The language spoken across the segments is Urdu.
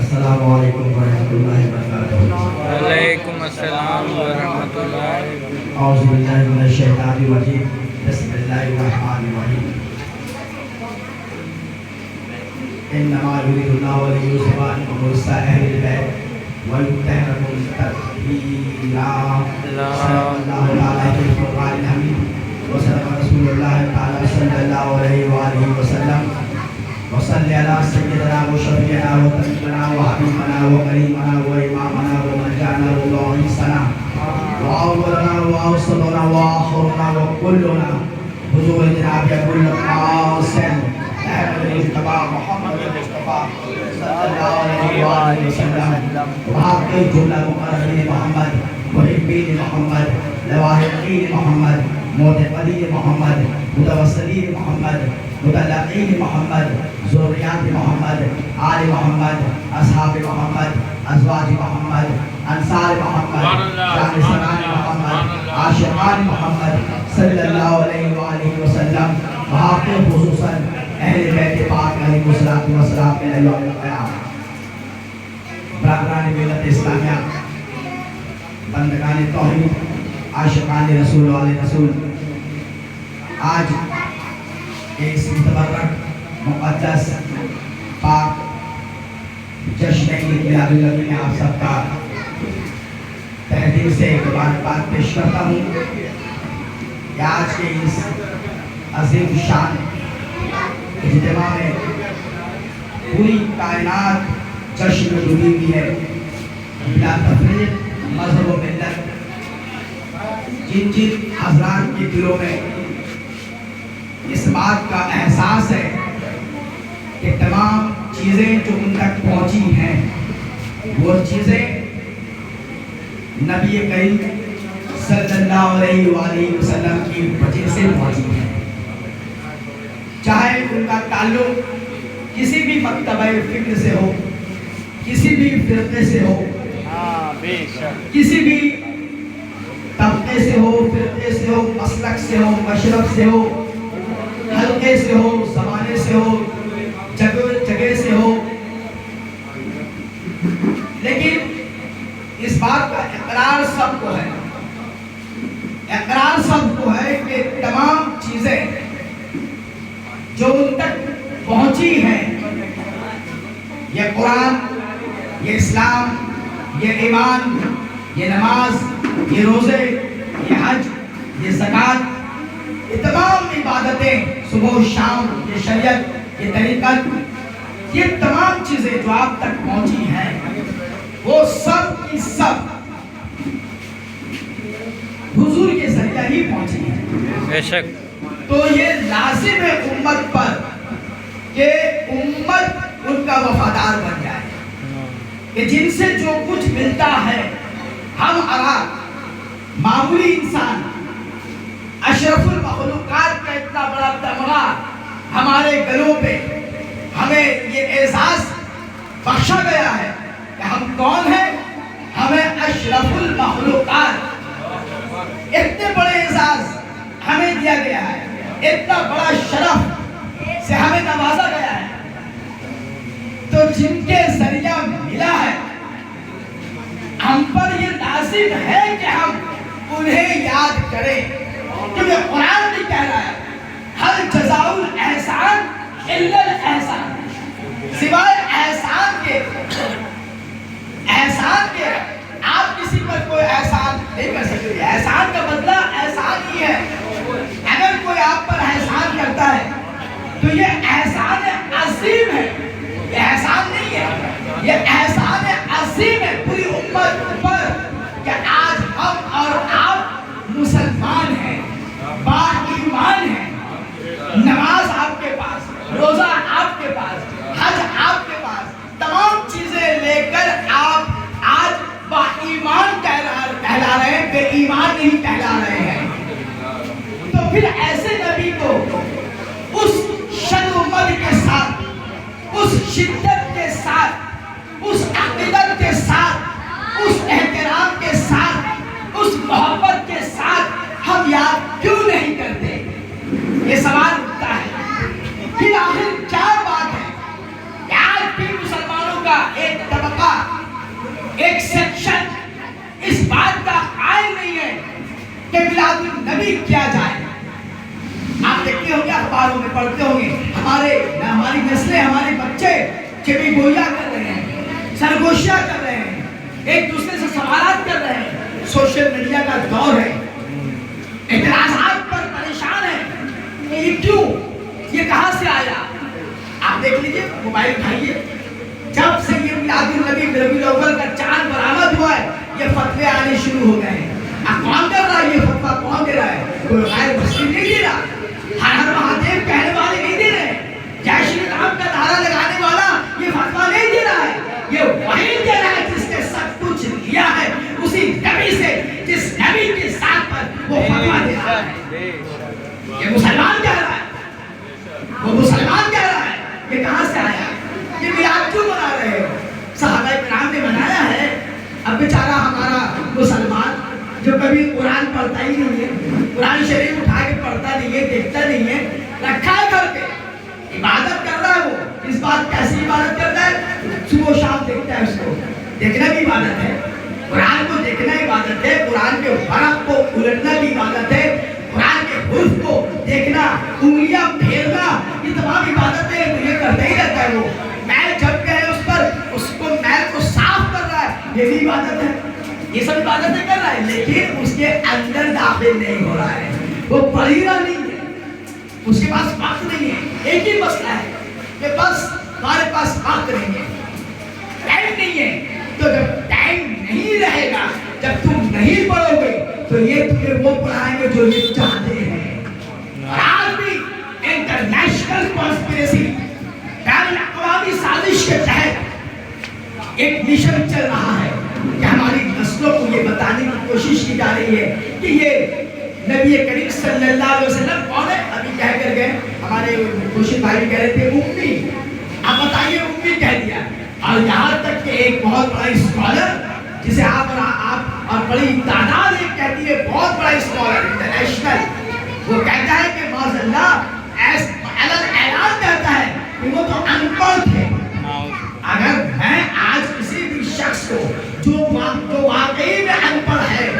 السلام علیکم ورحمۃ اللہ وبرکاتہ۔ وعلیکم السلام ورحمۃ اللہ۔ اعوذ باللہ من الشیطان الرجیم، بسم اللہ الرحمن الرحیم۔ انما یرید اللہ لیذھب عنکم الرجس اہل البیت ویطہرکم تطہیرا۔ صدق اللہ تعالیٰ بالفرقان الحمید، وصدق رسول اللہ تعالیٰ صلی اللہ علیہ وآلہ وسلم۔ وصلی علی سیدنا و شفیعنا و طبیبنا و حبیبنا و کریمنا و امامنا و ملجأنا و معیذنا و اولنا و اوسطنا و آخرنا و کلنا حضور جناب ابو القاسم احمد مصطفیٰ محمد مصطفیٰ صلی اللہ علیہ وآلہ وسلم، وہاں کے جملہ مقربین محمد، محبین محمد، لواحقین محمد، معتقدین محمد، متوسلین محمد، متلقین محمد، ذریات محمد، آل محمد، اصحاب محمد، ازواج محمد، انصار محمد، جانشینان محمد، عاشقان محمد صلی اللہ علیہ وآلہ وسلم، وہاں کے خصوصاً اہل بیت پاک علیہ السلام کے لیے قیام۔ برادران ملت اسلامیہ، بندگان توحید، عاشقان رسول والے رسول، آج اس متبرک مقدس پاک جشن عید میلاد النبی میں آپ سب کا تہہ دل سے مبارکباد پیش کرتا ہوں کہ آج کے اس عظیم شان اجتماع میں پوری کائنات جشن میں ڈوبی ہوئی ہے، بلا تفریق مذہب و ملت۔ جن جن حضرات کے دلوں میں اس بات کا احساس ہے کہ تمام چیزیں جو ان تک پہنچی ہیں وہ چیزیں نبی کریم صلی اللہ علیہ وآلہ وسلم کی وجہ سے پہنچی ہیں، چاہے ان کا تعلق کسی بھی مکتبہ فکر سے ہو، کسی بھی فرقے سے ہو، کسی بھی طبقے سے ہو، فرقے سے ہو، مسلک سے ہو، مشرب سے ہو، حلقے سے ہو، زمانے سے ہو، جگہ سے ہو، لیکن اس بات کا اقرار سب کو ہے، اقرار سب کو ہے کہ تمام چیزیں جو ان تک پہنچی ہیں، یہ قرآن، یہ اسلام، یہ ایمان، یہ نماز، یہ روزے، یہ حج، یہ زکوٰۃ، یہ تمام عبادتیں، صبح و شام، یہ شریعت، یہ طریقت، یہ تمام چیزیں جو آپ تک پہنچی ہیں وہ سب کی سب حضور کے ذریعہ ہی پہنچی ہیں۔ بے شک۔ تو یہ لازم ہے امت پر کہ امت ان کا وفادار بن جائے، کہ جن سے جو کچھ ملتا ہے، ہم عوام معمولی انسان، اشرف المخلوقات کا اتنا بڑا تمغہ ہمارے گلوں پہ، ہمیں یہ اعزاز بخشا گیا ہے کہ ہم کون ہیں؟ ہمیں اشرف المخلوقات، اتنے بڑے اعزاز ہمیں دیا گیا ہے، اتنا بڑا شرف سے ہمیں نوازا گیا ہے، تو جن کے ذریعہ ملا ہے ہم پر یہ لازم ہے کہ ہم انہیں یاد کریں، کیونکہ قرآن بھی کہہ رہا ہے ہر جزاء الاحسان الا الاحسان، سوائے احسان کے آپ کسی پر کوئی احسان نہیں کر سکتے۔ احسان کا بدلہ احسان ہی ہے۔ اگر کوئی آپ پر احسان کرتا ہے تو یہ احسان عظیم ہے، یہ احسان نہیں ہے، یہ احسان عظیم ہے پوری امت پر کہ آج ہم اور آپ مسلمان ہیں، با ایمان ہیں، نماز آپ کے پاس، روزہ آپ کے پاس، حج آپ کے پاس، تمام چیزیں لے کر آپ آج با ایمان کہلا رہے ہیں، بے ایمان نہیں کہلا رہے ہیں۔ تو پھر ایسے نبی کو اس شد و مد کے ساتھ، اس شدت کے ساتھ، اس عقیدت کے ساتھ، اس احترام کے ساتھ، اس محبت کے ساتھ ہم یاد کیوں نہیں کرتے؟ یہ سوال اٹھتا ہے۔ پھر آخر کیا بات ہے کہ آج بھی مسلمانوں کا ایک دوسرے ہمارے بچے چڑی گویا کر رہے ہیں، سرگوشیاں کر رہے ہیں، ایک دوسرے سے سوالات کر رہے ہیں۔ سوشل میڈیا کا دور ہے، اعتراضات پر پریشان ہیں، یہ کیوں، یہ کہاں سے آیا؟ آپ دیکھ لیجئے، موبائل اٹھائیے، جب سے یہ میلاد النبی ربیع الاول کا چاند برآمد ہوا ہے، یہ فتوے آنے شروع ہو گئے ہیں۔ اب کون کر رہا ہے یہ فتویٰ؟ کون دے رہا ہے؟ کوئی غیر مسلم نہیں دے رہا، ہر ہر مہادیو کہنے والے نہیں دے رہے، جے شری رام کا نعرہ لگانے والا یہ فتویٰ نہیں دے رہا ہے، یہ وہی دے رہا ہے جس نے سب کچھ لیا ہے اسی نبی سے، جس نبی کے ساتھ پر وہ فتویٰ دے رہا ہے۔ یہ مسلمان کہہ رہا ہے، وہ مسلمان کہہ رہا ہے، یہ کہاں سے آیا؟ یہ میلاد کیوں منا رہے ہو؟ صحابہ کرام نے منایا ہے، اب بیچارہ ہمارا مسلمان جو کبھی قرآن پڑھتا ہی نہیں ہے، قرآن شریف اٹھا کے پڑھتا نہیں ہے، دیکھتا نہیں ہے، رکھا ہے گھر پہ، عبادت کر رہا ہے وہ، اس بات کیسی عبادت کرتا ہے؟ صبح و شام دیکھتا ہے، اس کو دیکھنا بھی عبادت ہے، قرآن کو دیکھنا عبادت ہے، قرآن کے ورق کو الٹنا بھی عبادت ہے، قرآن کے حرف کو دیکھنا، انگلیاں پھیرنا، یہ تمام عبادتیں یہ کرتا ہی رہتا ہے وہ، میل جب گئے اس پر، اس کو میل کو صاف کر رہا ہے، یہ بھی عبادت ہے، یہ سب عبادتیں کر رہا ہے، لیکن اس کے اندر داخل نہیں ہو رہا ہے، وہ پڑھ ہی رہا نہیں ہے، اس کے پاس وقت نہیں ہے۔ ایک ہی مسئلہ ہے کہ بس ہمارے پاس وقت نہیں ہے، ٹائم نہیں ہے، تو جب ٹائم نہیں رہے گا، جب تم نہیں پڑھو گے تو یہ تمہیں وہ پڑھائیں گے جو یہ چاہتے ہیں۔ اور آج بھی انٹرنیشنل کانسپریسی، بین الاقوامی سازش کے تحت ایک مشن چل رہا ہے کہ ہماری نسلوں کو یہ بتانے کی کوشش کی جا رہی ہے کہ یہ نبی کریم صلی اللہ علیہ وسلم کون ہے؟ ابھی کہہ کر گئے ہمارے خوشی بھائی کہہ رہے تھے امی، آپ بتائیے امی کہہ دیا، اور یہاں تک کہ ایک بہت بڑا اسکالر جسے آپ اور بڑی تعداد ایک کہتی ہے بہت بڑا اسکالر انٹرنیشنل، وہ کہتا ہے کہ معاذ اللہ اعلان کہتا ہے کہ وہ تو ان پڑھ تھے۔ اگر میں آج کسی بھی شخص کو جو واقعی میں ان پڑھ ہے،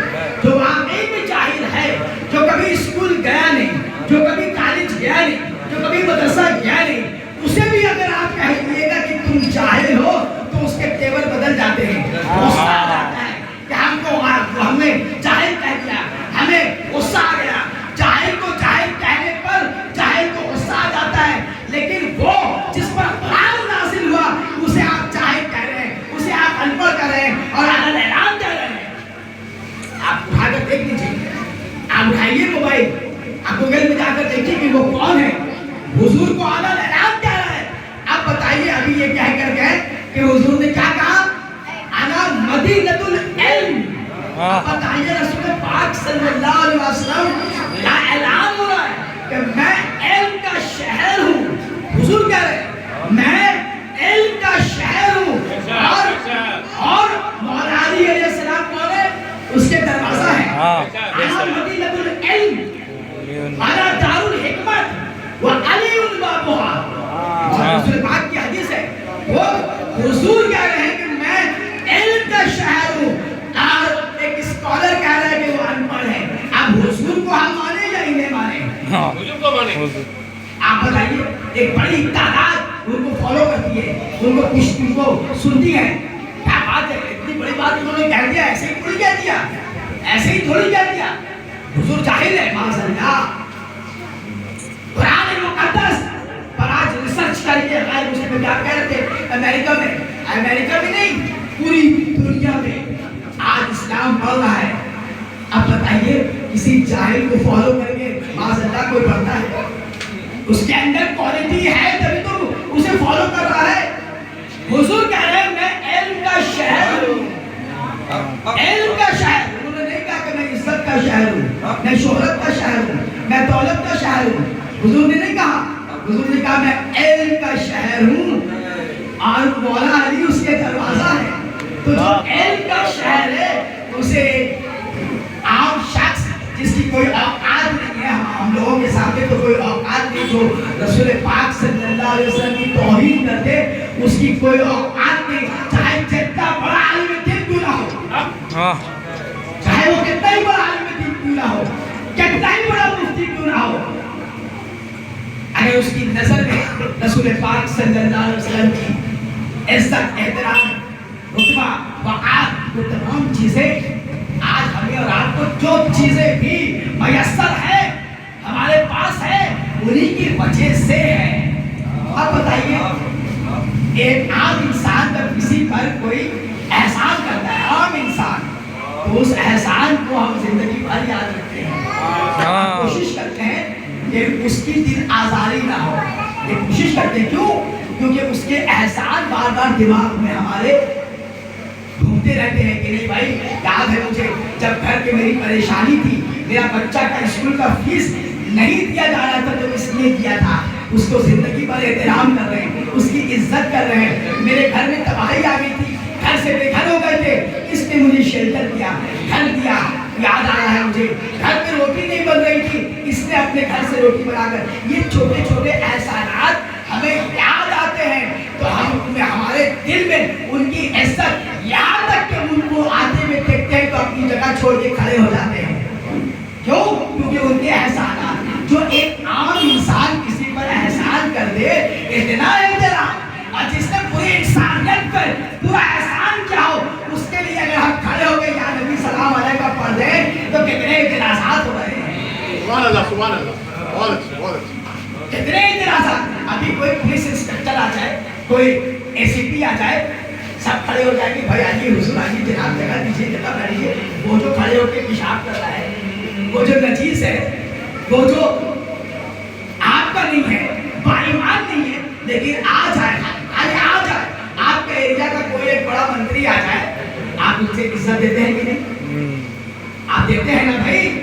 جو واقعی میں جاہل ہے، جو کبھی اسکول گیا نہیں، جو کبھی کالج گیا نہیں، جو کبھی مدرسہ گیا نہیں، اسے بھی اگر آپ کہہ دیے گا کہ تم جاہل ہو تو اس کے تیور بدل جاتے ہیں، غصہ آ جاتا ہے کہ ہم نے جاہل کہہ دیا، ہمیں غصہ آ گیا۔ جاہل کو جاہل کہنے پر جاہل کو غصہ آ جاتا ہے، لیکن وہ جس پر قرآن نازل ہوا اسے آپ جاہل کہہ رہے ہیں، اسے آپ ان پڑھ کہہ رہے ہیں اور اعلان کہہ رہے ہیں۔ آپ اٹھا کر دیکھ لیجیے، آپ اٹھائیے موبائل، آپ گوگل میں جا کر دیکھیے کہ وہ کون ہے، حضور کو اعلان کہہ رہا ہے۔ آپ بتائیے ابھی یہ کہہ کر گئے کہ حضور نے کیا کہا؟ انا مدینۃ العلم۔ بتائیے رسول پاک صلی اللہ علیہ وسلم کا اعلان ہو رہا ہے کہ میں علم کا شہر ہوں۔ حضور کہہ رہے ہیں میں علم کا شہر ہوں، اور مولا علی علیہ السلام کون ہے؟ اس کے دروازہ ہے۔ انا مدینۃ العلم، انا دار الحکمت وعلی بابها۔ رسول پاک کی حدیث ہے، وہ حضور کہہ رہے ہیں کہ میں علم کا شہر ہوں، اور ایک اسکالر کہہ رہا ہے کہ وہ ان پڑھ ہے۔ اب حضور کو ہم مانے یا انہیں مانے؟ حضور کو مانے۔ آپ بتائیے، ایک بڑی تعداد ان کو فالو کرتی ہے، ان کو کچھ ان کو سنتی ہے، کیا بات ہے، اتنی بڑی بات انہوں نے کہہ دیا، ایسے ہی تھوڑی کہہ دیا، ایسے ہی تھوڑی کہہ دیا۔ حضور جاہل ہے معاذ اللہ۔ قرآن مقدس پر آج ریسرچ کر کے غیر مسلم کیا کہہ رہے تھے؟ امریکہ میں نہیں، پوری دنیا میں آج اسلام بڑھ رہا ہے۔ اب بتائیے کسی جاہل کو فالو کر کے معاذ اللہ کوئی بڑھتا ہے؟ اس کے اندر کوالٹی ہے تبھی تو اسے فالو کر رہا ہے۔ حضور کہہ رہے ہیں میں علم کا شہر ہوں، علم کا شہر۔ انہوں نے نہیں کہا کہ میں عزت کا شہر ہوں، میں شہرت کا شہر ہوں، میں دولت کا شہر ہوں۔ حضور نے نہیں کہا، حضور نے کہا میں علم کا شہر ہوں، اور مولا علی اس کے دروازہ ہے۔ تو جو علم کا شہر ہے اسے عام شخص جس کی کوئی اوقات نہیں ہے، ہم لوگوں کے سامنے تو کوئی اوقات نہیں، جو رسول پاک صلی اللہ علیہ وسلم کی توہین کرتے اس کی کوئی اوقات نہیں، چاہے جتنا بڑا عالم دین کیوں نہ ہو، چاہے وہ کتنا ہی بڑا عالم دین کیوں نہ ہو، کتنا ہی بڑا مفتی کیوں نہ ہو، اگر اس کی نظر میں رسول پاک صلی اللہ علیہ وسلم کی عزت، احترام، رتبہ، وقار، وہ تمام چیزیں آج ہمیں اور آپ کو جو چیزیں بھی میسر ہے ہمارے پاس ہے انہی کی وجہ سے ہے۔ اب بتائیے ایک عام انسان جب کسی پر کوئی احسان کرتا ہے، عام انسان، تو اس احسان کو ہم زندگی بھر یاد رکھتے ہیں، کوشش کرتے ہیں کہ اس کی دل آزاری نہ ہو، یہ کوشش کرتے ہیں۔ کیوں؟ کیونکہ اس کے احسان بار بار دماغ میں ہمارے گھومتے رہتے ہیں کہ نہیں بھائی یاد ہے مجھے جب گھر کے میری پریشانی تھی، میرا بچہ کا اسکول کا فیس نہیں دیا جا رہا تھا تو اس لیے دیا تھا، اس کو زندگی پر احترام کر رہے ہیں، اس کی عزت کر رہے ہیں۔ میرے گھر میں تباہی آ گئی تھی، گھر سے بے گھر ہو گئے تھے، اس نے مجھے شیلٹر دیا، گھر دیا، یاد آ رہا ہے مجھے گھر میں روٹی نہیں بن رہی تھی، اس نے اپنے گھر سے روٹی بنا کر، یہ چھوٹے چھوٹے احسانات ہمیں یاد آتے ہیں تو ہم ہمارے دل میں ان کی عزت، یہاں تک کہ ان کو آتے ہوئے دیکھتے ہیں تو اپنی جگہ چھوڑ کے کھڑے ہو جاتے ہیں۔ کیوں؟ کیونکہ ان کے احسانات، جو ایک عام انسان کسی پر احسان کر دے، اتنا احترام، اور جس نے پوری انسانیت پر پورا احسان کیا ہو، اس کے لیے اگر ہم کھڑے ہو گئے یا نبی سلام علیہ کا پڑھ دیں تو کتنے اعتراضات ہو رہے ہیں۔ سبحان اللہ، سبحان اللہ، بہت اچھا، بہت اچھا۔ کتنے اعتراضات، ابھی کوئی پولیس انسپکٹر آ جائے، کوئی اے سی پی آ جائے، سب کھڑے ہو جائیں گے، بھائی آئیے حضور آئیے جناب، جگہ دیجیے، جگہ بیٹھیے۔ وہ جو کھڑے ہو کے پیشاب کر رہا ہے، وہ جو نجیس ہے، وہ جو آپ کا نہیں ہے، باایمان نہیں ہے، لیکن آ جائے، آپ کا ایریا کا کوئی ایک بڑا منتری آ جائے، آپ ان سے عزت دیتے ہیں کہ نہیں؟ آپ دیتے ہیں نا بھائی؟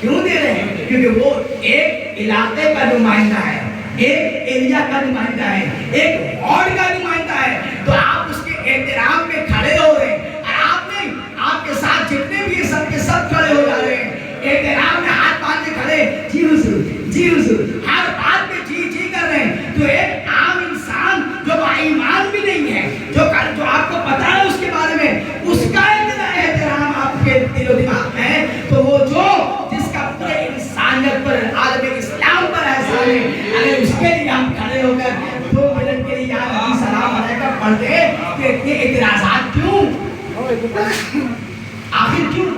کیوں دے رہے ہیں؟ کیونکہ وہ ایک علاقے کا نمائندہ ہے، ایک ایریا کا نمائندہ ہے، ایک وارڈ کا نمائندہ ہے، تو آپ اس کے احترام میں کھڑے ہو رہے ہیں، اور آپ نہیں، آپ کے ساتھ جتنے بھی سب کے سب کھڑے ہو جا رہے ہیں، احترام میں ہاتھ باندھ کے کھڑے، جی حضور، جی حضور، ہر بات میں جی جی کر رہے ہیں۔ تو ایک عام انسان جو باایمان بھی نہیں ہے، جو آپ کو پتا ہے اس کے بارے میں، اس کا اتنا احترام آپ کے دل و دماغ میں ہے، تو وہ جو جس کا پورے انسانیت پر، عالم اسلام پر احسان ہے، اگر اس کے لیے ہم کھڑے ہو کر 2 منٹ کے لیے یا نبی سلام علیہ کا پڑھ دیں تو اتنے اعتراضات کیوں؟ آخر کیوں؟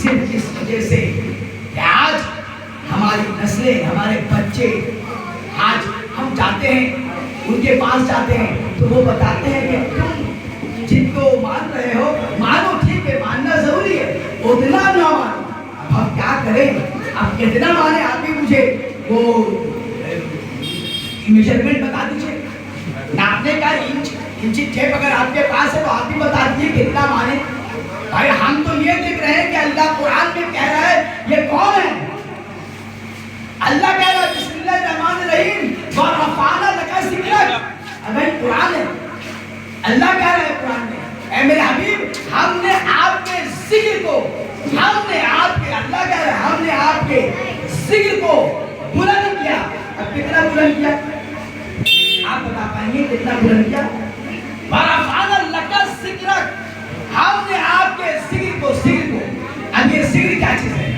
صرف اس وجہ سے کہ آج ہماری نسلیں، ہمارے بچے، آج ہم جاتے ہیں ان کے پاس جاتے ہیں تو وہ بتاتے ہیں کہ تم جن کو مان رہے ہو مانو، ٹھیک ہے ماننا ضروری ہے، اتنا نہ مانو۔ اب ہم کیا کریں؟ اب کتنا مانے؟ آپ بھی مجھے وہ میجرمنٹ بتا دیجیے، ناپنے کا انچی ٹیپ اگر آپ کے پاس ہے تو آپ بھی بتا دیجیے کتنا مانے۔ بھائی ہم تو یہ دیکھ رہے ہیں کہ اللہ قرآن میں کہہ رہا ہے، یہ کون ہے؟ اللہ کہہ رہا ہے بسم اللہ الرحمن الرحیم وَرَفَعْنَا لَكَ ذِكْرَكَ، اگر قرآن ہے، اللہ کہہ رہا ہے قرآن میں، اے میرے حبیب ہم نے آپ کے ذکر کو، ہم نے آپ کے، اللہ کہہ رہا ہے ہم نے آپ کے ذکر کو بلند کیا۔ اب کتنا بلند کیا؟ آپ بتا پائیں گے کتنا بلند کیا؟ وَرَفَعْنَا لَكَ ذِكْرَكَ، ہم نے آپ کے ذکر کو، اب یہ ذکر کیا چیز ہے؟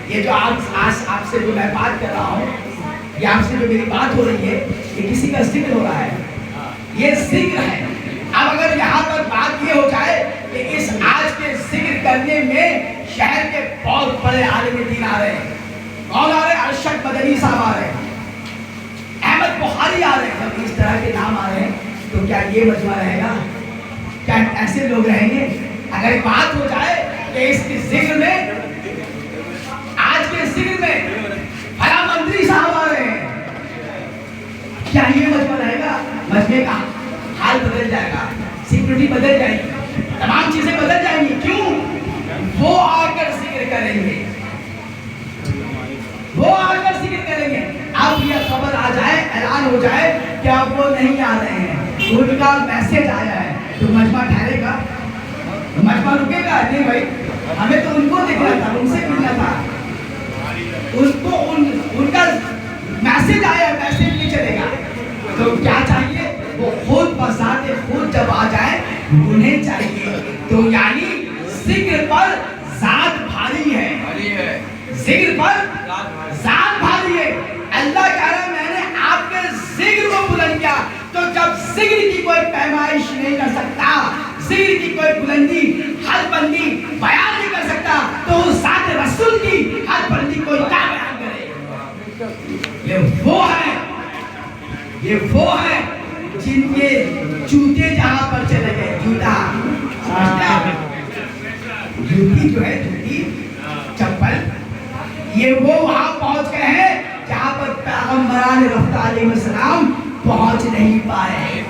یہ جو آپ سے جو میں بات کر رہا ہوں، یہ آپ سے جو میری بات ہو رہی ہے، یہ کسی کا ذکر ہو رہا ہے، یہ ذکر ہے۔ اب اگر یہاں پر بات یہ ہو جائے کہ اس آج کے ذکر کرنے میں شہر کے بہت بڑے عالم دین آ رہے ہیں، کون آ رہے ہیں؟ ارشد مدنی صاحب آ رہے ہیں، احمد بخاری آ رہے ہیں، جب اس طرح کے نام آ رہے ہیں تو کیا یہ مجمع رہے گا؟ کیا ایسے لوگ رہیں گے؟ اگر بات ہو جائے کہ اس کے ذکر میں، آج کے ذکر میں فلاں منتری صاحب آ رہے ہیں، کیا یہ مجمع رہے گا؟ مجمع کا حال بدل جائے گا، سیکورٹی بدل جائے گی، تمام چیزیں بدل جائیں گی۔ کیوں؟ وہ آ کر ذکر کریں گے، وہ آ کر ذکر کریں گے۔ اب یہ خبر آ جائے، اعلان ہو جائے کہ اب وہ نہیں آ رہے ہیں، ان کا میسج آیا ہے، تو مجمع ٹھہرے گا؟ مجمع رکے گا؟ نہیں بھائی، ہمیں تو ان کو دیکھنا تھا، ان سے ملنا تھا، ان کو ان کا میسج آیا، میسج نہیں چلے گا۔ تو کیا چاہیے؟ وہ خود بذات خود جب آ جائے انہیں چاہیے، تو یعنی ذکر پر ذات بھاری ہے، ذکر پر ذات بھاری ہے۔ اللہ کہہ رہا کوئی پیمائش نہیں کر سکتا، زیر کی کوئی بلندی حد بندی بیان نہیں کر سکتا، تو اس ذات رسول کی حد بندی کوئی کیا بیان کرے؟ یہ وہ ہے جن کے جوتے جہاں پر چلے گئے، جوتا جوتی جو ہے، جوتی چپل، یہ وہ وہاں پہنچ گئے ہیں جہاں پر پیغمبران رفتہ علیہ السلام پہنچ نہیں پائے،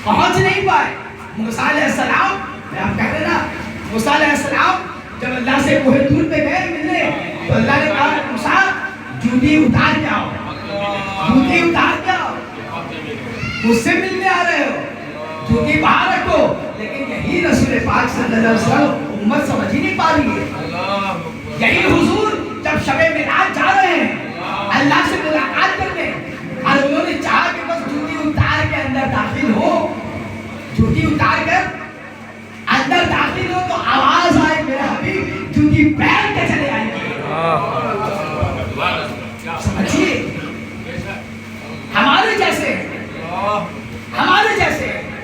پہنچ نہیں پائے۔ موسیٰ علیہ السلام، میں آپ کہہ رہے نا، موسیٰ علیہ السلام جب اللہ سے کوہ طور پہ گئے ملنے، تو اللہ نے کہا موسیٰ جوتی اتار کے آؤ، جوتی اتار کے آؤ، مجھ سے ملنے آ رہے ہو، جوتی باہر رکھو۔ لیکن یہی رسول پاک صلی اللہ علیہ وسلم امت سمجھ ہی نہیں پا رہی ہے۔ یہی حضور جب شب معراج جا رہے ہیں اللہ سے ملاقات کرنے، اور انہوں نے چاہا کہ بس جوتی اتار کے اندر داخل ہو، جوتی اتار کر اندر داخل ہو تو آواز آئے میرے حبیب جوتی پہن کے چلے آئیں گے۔ سمجھیے ہمارے جیسے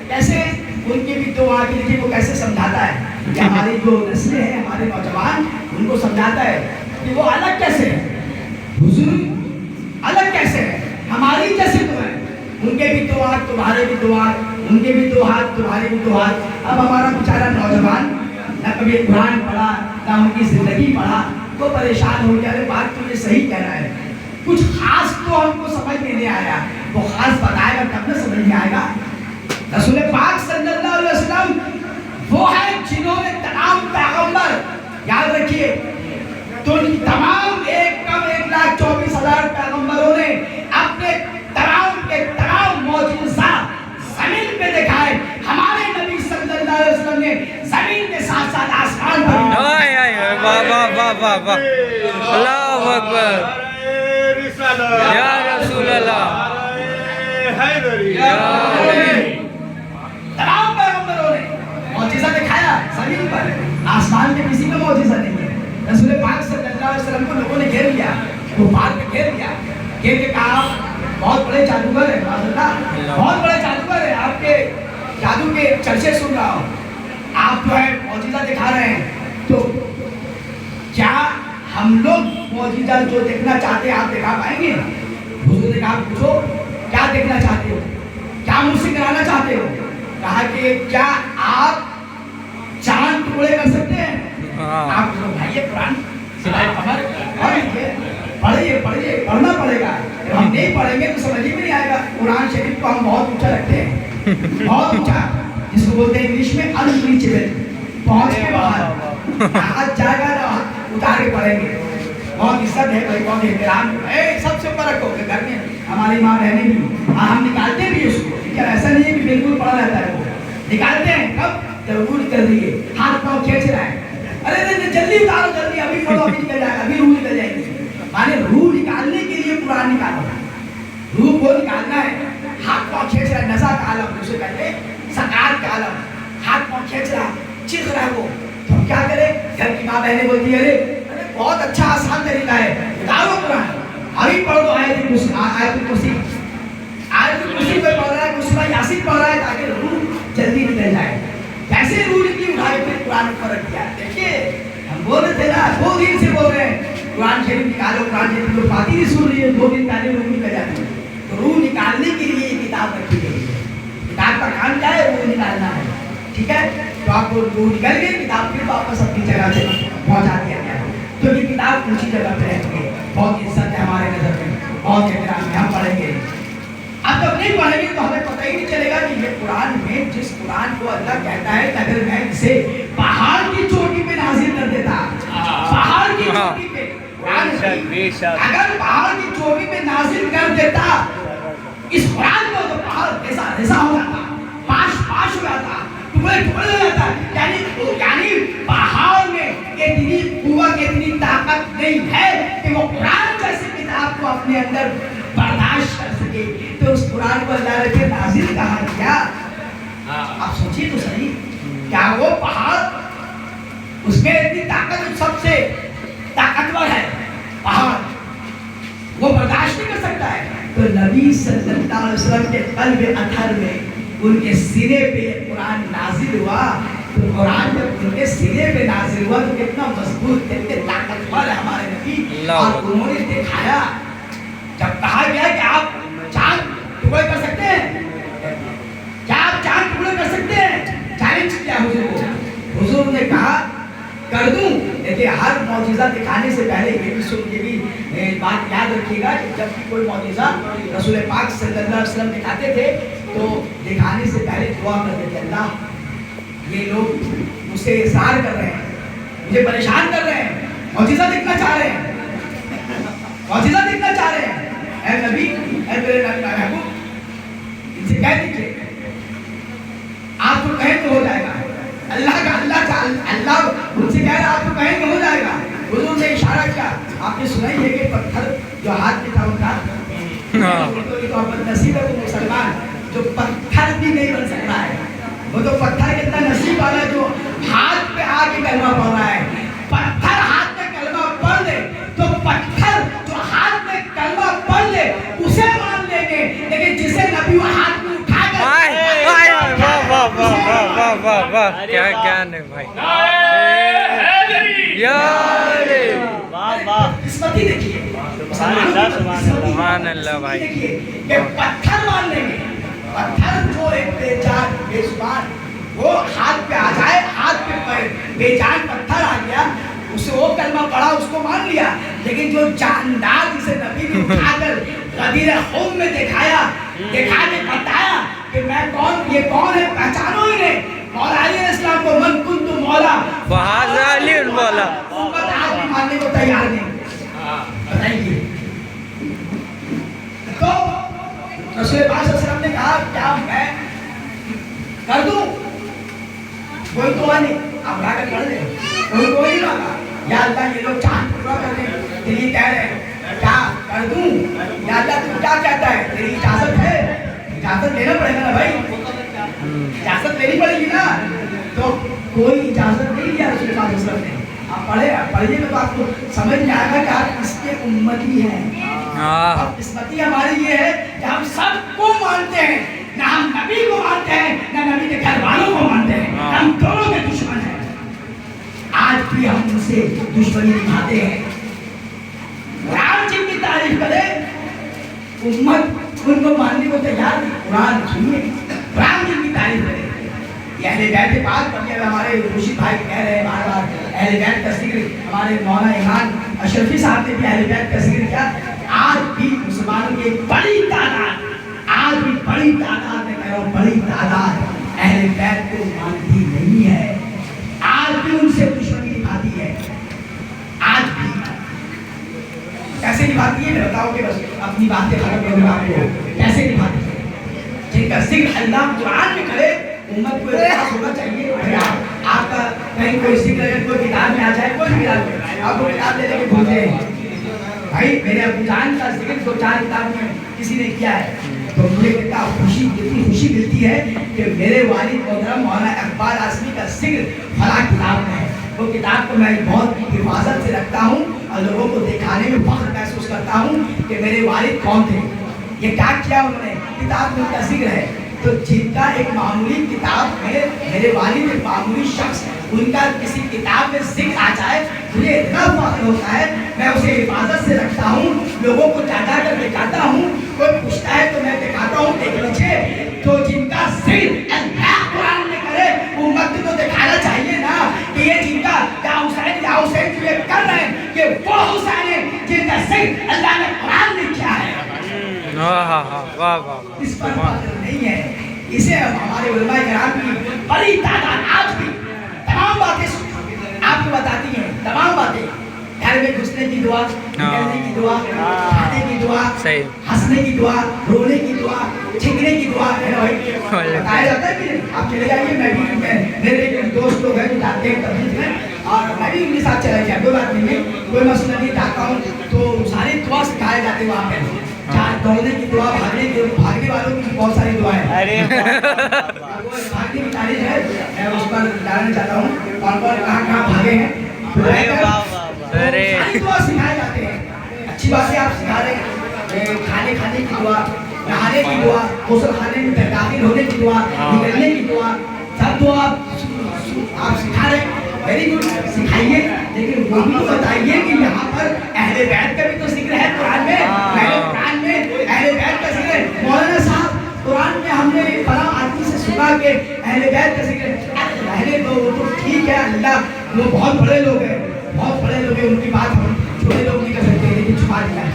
کیسے ان کی بھی دعا کے لیے وہ کیسے سمجھاتا ہے کہ ہماری جو نسلیں ہیں، ہمارے نوجوان، ان کو سمجھاتا ہے کہ وہ الگ کیسے ہے، حضور الگ کیسے ہے، ہماری جیسے تو ہے، ان کے بھی دو ہاتھ تمہارے بھی دو ہاتھ، ان کے بھی دو ہاتھ تمہارے بھی دو ہاتھ۔ اب ہمارا بیچارہ نوجوان نہ کبھی قرآن پڑھا نہ ان کی زندگی پڑھا، وہ پریشان ہو گیا، ارے بات تو یہ صحیح کہہ رہا ہے، کچھ خاص تو ہم کو سمجھ میں نہیں آیا، وہ خاص بتائے گا تب نہ سمجھ میں آئے گا۔ رسول پاک صلی اللہ علیہ وسلم وہ ہے جنہوں نے تمام پیغمبر، یاد رکھیے تو تمام 1,24,000 پیغمبروں نے اپنے تمام کے تمام معجزات زمین پہ دکھائے، ہمارے نبی صلی اللہ علیہ وسلم نے زمین کے ساتھ ساتھ آسمان پر واہ واہ واہ واہ واہ، اللہ اکبر، یا رسول اللہ، تمام پیغمبروں نے معجزہ دکھایا زمین پر، آسمان کے کسی میں معجزہ نہیں ہے۔ رسول پاک صلی اللہ علیہ وسلم کو لوگوں نے گھیر لیا، کفار نے گھیر لیا، گھیر کے کہا بہت بڑے جادوگر ہیں، بہت بڑے جادوگر ہیں، آپ کے جادو کے چرچے سن رہا ہوں، آپ جو ہے معجزہ دکھا رہے ہیں، تو کیا ہم لوگ معجزہ جو دیکھنا چاہتے ہیں آپ دکھا پائیں گے؟ حضور نے کہا پوچھو کیا دیکھنا چاہتے ہو، کیا مجھ سے کرانا چاہتے ہو؟ کہا کہ کیا آپ چاند ٹکڑے کر سکتے ہیں؟ آپ بھائی قرآن پڑھیے پڑھنا پڑے گا، جب ہم نہیں پڑھیں گے تو سمجھ میں نہیں آئے گا۔ قرآن شریف کو ہم بہت اونچا رکھتے ہیں، بہت اونچا، جس کو بولتے ہیں انگلش میں انریچیبل، پہنچ کے باہر، ہاتھ جائے گا نا اتار کے پڑھیں گے، بہت عزت ہے بھائی، بہت احترام ہے، سب سے اوپر رکھو گھر میں، ہماری ماں بہنیں بھی، ہم نکالتے بھی اس کو، کیا ایسا نہیں ہے کہ بالکل پڑا رہتا ہے، وہ نکالتے ہیں، کب جب روح نکل رہی ہے، ہاتھ پاؤں کھینچ رہا ہے، ارے جلدی اتارو جلدی، ابھی پڑھو ابھی نکل جائے گا، ابھی روح نکل جائے گی، مانے روح نکالنے کے لیے قرآن نکالنا ہے، روح کو نکالنا ہے، ہاتھ پاؤں کھینچ رہا ہے، نزا کا عالم، اسے کہتے ہیں سکار کا عالم، ہاتھ پاؤں کھینچ رہا ہے، چیخ رہا ہے وہ، تو ہم کیا کریں؟ گھر کی ماں بہنیں بولتی ہے ارے بہت اچھا آسان طریقہ ہے، اتارو قرآن، ابھی پڑھ دو آیت الکرسی، آیت الکرسی پہ پڑھ رہا ہے، سورہ یاسین پڑھ رہا ہے تاکہ روح جلدی نکل جائے، کیسے روح نکلی اٹھائے پھر قرآن پر رکھ دیا۔ دیکھیے ہم بول رہے تھے نا، 2 دن سے بول رہے ہیں قرآن شریف نکالو، قرآن شریف کو فاتحہ نہیں سن رہی ہے، 2 دن پہلے روح نکل جاتی ہے، تو روح نکالنے کے لیے یہ کتاب رکھی گئی ہے، کتاب کا کام کیا ہے؟ روح نکالنا ہے، ٹھیک ہے؟ تو آپ کو روح نکل گئی، کتاب پھر واپس اپنی جگہ سے پہنچا دیا گیا، تو یہ کتاب اونچی جگہ پہ رہ گئی، بہت عزت ہے ہمارے نظر میں، بہت احترام ہے، ہم پڑھیں گے۔ اب جب نہیں پڑھیں گے تو ہمیں پتہ ہی نہیں چلے گا کہ یہ قرآن میں جس قرآن کو اللہ کہتا ہے کہ اگر میں اسے پہاڑ کی چوٹی پہ نازل کر دیتا، پہاڑ کی چوٹی پہ قرآن اگر پہاڑ کی چوٹی پہ نازل کر دیتا اس قرآن کو، تو پہاڑ ایسا ہو جاتا، پاش ہو جاتا، ٹکڑے ٹکڑے ہو جاتا، یعنی پہاڑ میں اتنی قوت اتنی طاقت نہیں ہے کہ وہ قرآن جیسی کتاب کو اپنے اندر برداشت کر سکے، تو اس قرآن کو اللہ نے پھر نازل کہا کیا؟ آپ سوچیے تو صحیح، کیا وہ پہاڑ اس میں اتنی طاقت، سب سے طاقتور ہے پہاڑ، وہ برداشت نہیں کر سکتا ہے؟ تو نبی صلی اللہ علیہ وسلم کے قلب اطہر میں ان کے سینے پہ قرآن نازل ہوا. تو قرآن جب ان کے سینے پہ نازل ہوا تو کتنا مضبوط کتنے طاقتور ہے ہمارے نبی. اور انہوں نے دکھایا جب کہا گیا کہ آپ چاند ٹکڑے کر سکتے ہیں, کیا آپ چاند ٹکڑے کر سکتے ہیں, چیلنج کیا حضور کو. حضور نے کہا کر دوں. دیکھیے ہر معجزہ دکھانے سے پہلے یہ بھی بات یاد رکھیے گا کہ جب بھی کوئی معجزہ رسول پاک صلی اللہ علیہ وسلم دکھاتے تھے تو دکھانے سے پہلے دعا کرتے تھے, اللہ یہ لوگ مجھ سے اظہار کر رہے ہیں, مجھے پریشان کر رہے ہیں, معجزہ دیکھنا چاہ رہے ہیں, معجزہ دیکھنا چاہ رہے ہیں. اے نبی, اے میرے محبوب, ان سے کہہ دیجیے آپ کو کہیں تو ہو جائے گا. اللہ ان سے کہہ رہا آپ کو کہیں تو ہو جائے گا. حضور نے اشارہ کیا, آپ نے سنا ہی ہے کہ پتھر جو ہاتھ میں تھا ان کا نصیب ہے وہ مسلمان جو پتھر بھی نہیں بن سکتا ہے. وہ تو پتھر کتنا نصیب والا ہے جو ہاتھ پہ آ کے کلمہ پڑھ رہا ہے. پتھر ہاتھ میں کلمہ پڑھ لے تو پتھر جو ہاتھ میں کلمہ پڑھ لے اسے مان لیں گے, لیکن جسے نبی وہ ہاتھ میں اٹھا کر کیا گیان ہے بھائی. قسمتی دیکھیے, سبحان اللہ بھائی. دیکھیے کہ پتھر مان لیں گے, پتھر جو ایک بے جان بے زبان وہ ہاتھ پہ آ جائے, ہاتھ پہ بے جان پتھر آ گیا, اسے وہ کلمہ پڑھا اس کو مان لیا. لیکن جو جاندار جسے نبی نے اٹھا کر غدیر خون میں دکھایا, دکھا کے بتایا کہ میں کون, یہ کون ہے, پہچانو ہی نہیں. مولا علی علیہ السلام کو من کنت مولا بہت علی مولا, امت آج بھی ماننے کو تیار نہیں. بتائیے تو رسول پاک صلی اللہ علیہ وسلم نے کہا کیا میں کر دوں؟ کوئی تو نہیں, آپ لا کر پڑھ لیں, کوئی نہیں مانگا. یا اللہ یہ لوگ چاند ٹکڑا کر دیں, پھر یہ کہہ رہے ہیں کیا کر دوں؟ یا اللہ تو کیا کہتا ہے, تیری اجازت ہے, اجازت لینا پڑے گا نا بھائی, اجازت لینی پڑے گی نا. تو کوئی اجازت نہیں لیا رسول پاک صلی اللہ علیہ وسلم نے. آپ پڑھیے گا تو آپ کو سمجھ میں آئے گا کہ آپ اس کے امتی ہیں. اور قسمتی ہماری یہ ہے کہ ہم سب کو مانتے ہیں, نہ ہم نبی کو مانتے ہیں نہ نبی کے گھر والوں کو مانتے ہیں, ہم دونوں کے دشمن ہیں. آج بھی ہم ان سے دشمنی نبھاتے ہیں. رام جن کی تعریف کرے امت ان کو ماننے کو تیار نہیں. قرآن سنیے, رام جن کی تعریف کرے. یہ اہل بیت کی بات کرتے ہیں, ہمارے خورشید بھائی کہہ رہے ہیں بار بار اہل بیت کا ذکر, ہمارے مولانا ایمان اشرفی صاحب نے بھی اہل بیت کا ذکر کیا. آج بھی مسلمانوں کی ایک بڑی تعداد, آج بھی بڑی تعداد, میں کہہ رہا ہوں بڑی تعداد اہل بیت کو مانتی نہیں ہے, آج بھی ان سے دشمنی نبھاتی ہے. آج بھی کیسے نبھاتی ہے میں بتاؤ گے, بس اپنی باتیں ختم کروں گا آپ کو. کیسے نبھاتی ہے, جن کا ذکر اللہ قرآن میں کرے امت کو احساس ہونا چاہیے. آپ کا کہیں کوئی ذکر اگر کوئی کتاب میں آ جائے, کوئی کتاب میں آپ کو کتاب لے لے کے بھولتے ہیں بھائی, میرے ابو جان کا ذکر 2-4 کتاب میں کسی نے کیا ہے تو مجھے کتنا خوشی, کتنی خوشی ملتی ہے کہ میرے والد محترم مولانا اقبال اعظمی کا ذکر فلاں کتاب میں ہے. وہ کتاب کو میں بہت حفاظت سے رکھتا ہوں اور لوگوں کو دکھانے میں فخر محسوس کرتا ہوں کہ میرے والد کون تھے, یہ کیا کیا انہوں نے, کتاب میں ان کا ذکر ہے. تو جن کا ایک معمولی کتاب میں میرے والد ایک معمولی شخص, ان کا کسی کتاب میں ذکر آ جائے مجھے اتنا فخر ہوتا ہے, میں اسے حفاظت سے رکھتا ہوں, لوگوں کو جا جا کر دکھاتا ہوں. کوئی پوچھتا ہے تو میں دکھاتا ہوں, دیکھ لیجیے. تو جن کا ذکر اللہ قرآن میں کرے امت کو دکھانا چاہیے نا کہ یہ جن کا یا حسین جو یہ کر رہے ہیں کہ وہ حسین ہے جن کا ذکر اللہ نے قرآن میں کیا ہے. اس پر فخر نہیں ہے. اسے ہمارے علماء کرام کی بڑی تعداد آج بھی تمام باتیں آپ کو بتاتی ہیں, تمام باتیں, گھر میں گھسنے کی دعا, نکلنے کی دعا, کھانے کی دعا, ہنسنے کی دعا, رونے کی دعا, چھینکنے کی دعا ہے نا بھائی, بتایا جاتا ہے کہ آپ چلے جائیے. میں بھی میرے دوست لوگ ہیں جو جاتے ہیں تبلیغ میں, اور میں بھی ان کے ساتھ چلا گیا, کوئی بات نہیں ہے, کوئی مسئلہ نہیں. جاتا ہوں تو ساری دعا سکھائے جاتے ہیں وہاں پہ. دوڑنے کی دعا, بھاگنے والوں کی بہت ساری دعائیں ہیں. بھاگنے کی تاریخ ہے, میں اس پر جاننا چاہتا ہوں کون کون کہاں بھاگے ہیں. ساری دعا سکھائے جاتے ہیں. اچھی باتیں آپ سکھا رہے ہیں, کھانے کی دعا, نہانے کی دعا, غسل خانے میں داخل ہونے کی دعا, نکلنے کی دعا, سب دعا آپ سکھا رہے ہیں. ویری گڈ, سکھائیے, لیکن وہ بھی تو بتائیے کہ یہاں پر اہل بیت کا بھی تو ذکر ہے قرآن میں. قرآن میں اہل بیت کا ذکر ہے. مولانا صاحب قرآن میں ہم نے فلاں آدمی سے سنا کہ اہل بیت کا ذکر ہے. رہنے دو, وہ تو ٹھیک ہے, اللہ وہ بہت بڑے لوگ ہیں, بہت بڑے لوگ ہیں, ان کی بات ہم چھوٹے لوگ نہیں کر سکتے, لیکن چھپا دیا ہے.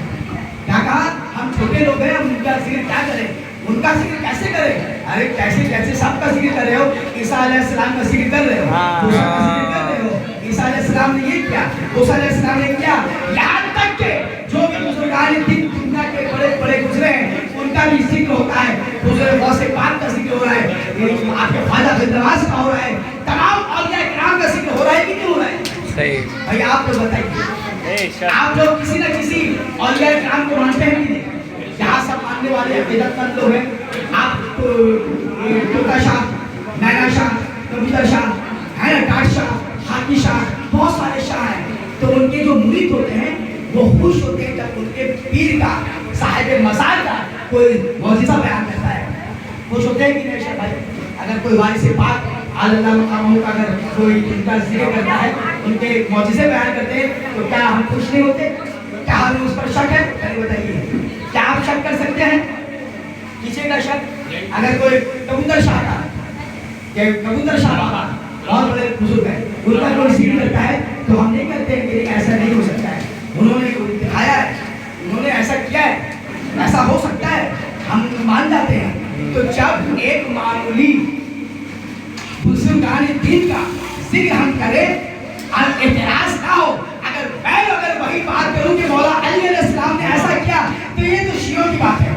کیا کہا, ہم چھوٹے لوگ ہیں, ہم ان کا ذکر کیا کریں, ان کا ذکر کیسے کریں. ارے کیسے کیسے سب کا ذکر کر رہے ہو, عیسیٰ علیہ السلام کا ذکر کر رہے ہو, موسیٰ کا ذکر کر رہے ہو. عیسیٰ علیہ السلام نے یہ کیا, موسیٰ علیہ السلام نے کیا, یہاں تک کہ جو بھی بزرگان دین دنیا کے بڑے بڑے گزرے ہیں ان کا بھی ذکر ہوتا ہے. بزرگ غوث پاک کا ذکر ہو رہا ہے, آپ کے خواجہ بندرواز کا ہو رہا ہے, تمام اولیاء کرام کا ذکر ہو رہا ہے کہ نہیں ہو رہا ہے. صحیح بھائی آپ لوگ بتائیے, آپ لوگ کسی نہ کسی اولیاء کرام کو مانتے ہیں کہ نہیں. یہاں سب ماننے والے عقیدت مند لوگ ہیں. آپ توتا شاہ, نینا شاہ, کبوتر شاہ ہے نا, ٹاٹ شاہ, حاکی شاہ, بہت سارے شاہ ہیں. تو ان کے جو مرید ہوتے ہیں وہ خوش ہوتے ہیں جب ان کے پیر کا, صاحب مزار کا کوئی معجزہ بیان کرتا ہے. خوش ہوتے ہیں کہ نہیں شاہ بھائی. اگر کوئی وارث پاک اللہ مقام کا اگر کوئی ان کا ذکر کرتا ہے, ان کے معجزے بیان کرتے ہیں, تو کیا ہم خوش نہیں ہوتے؟ کیا ہمیں اس پر شک ہے؟ پہلے بتائیے, کیا آپ شک کر سکتے ہیں کسی کا شک؟ اگر کوئی کبوتر شاہ کا, کہ کبوتر شاہ بابا بہت بڑے بزرگ ہیں, ان کا کوئی ذکر کرتا ہے تو ہم نہیں کہتے کہ ایسا نہیں ہو سکتا ہے, انہوں نے دکھایا ہے, انہوں نے ایسا کیا ہے, ایسا ہو سکتا ہے, ہم مان جاتے ہیں. تو جب ایک معمولی بزرگان دین کا ذکر ہم کریں اور اعتراض نہ ہو, اگر وہی بات کروں کہ مولا علی علیہ السلام نے ایسا کیا, تو یہ تو شیعوں کی بات ہے,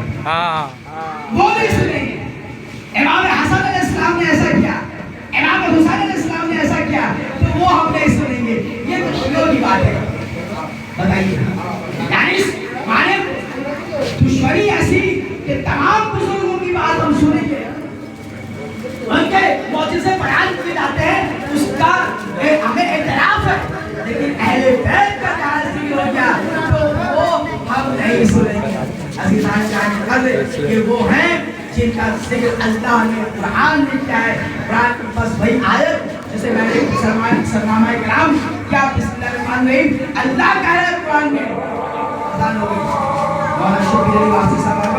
وہ نہیں سنیں گے. امام حسن علیہ السلام نے ایسا کیا, امام حسین علیہ السلام نے ایسا کیا, تو وہ ہم نہیں سنیں گے, یہ تو شیعوں کی بات ہے. بتائیے, یعنی مانے دشمنی ایسی کہ تمام بزرگوں کی بات ہم سنیں گے, ان کے معجزے بیان کیے جاتے ہیں, اس کا ہمیں اعتراف ہے, لیکن اہل بیت کا کیا ذکر ہو گیا تو وہ ہم نہیں سنیں گے. عزیزان جان کہ وہ ہیں جن کا ذکر اللہ نے قرآن میں کیا ہے. قرآن کی بس وہی آیت جسے میں نے سرنامہ کرام کیا, بسم اللہ الرحمن الرحیم, اللہ کہہ رہا ہے قرآن میں. اذان ہو گئی. مولانا شبیر علی واسطی صاحب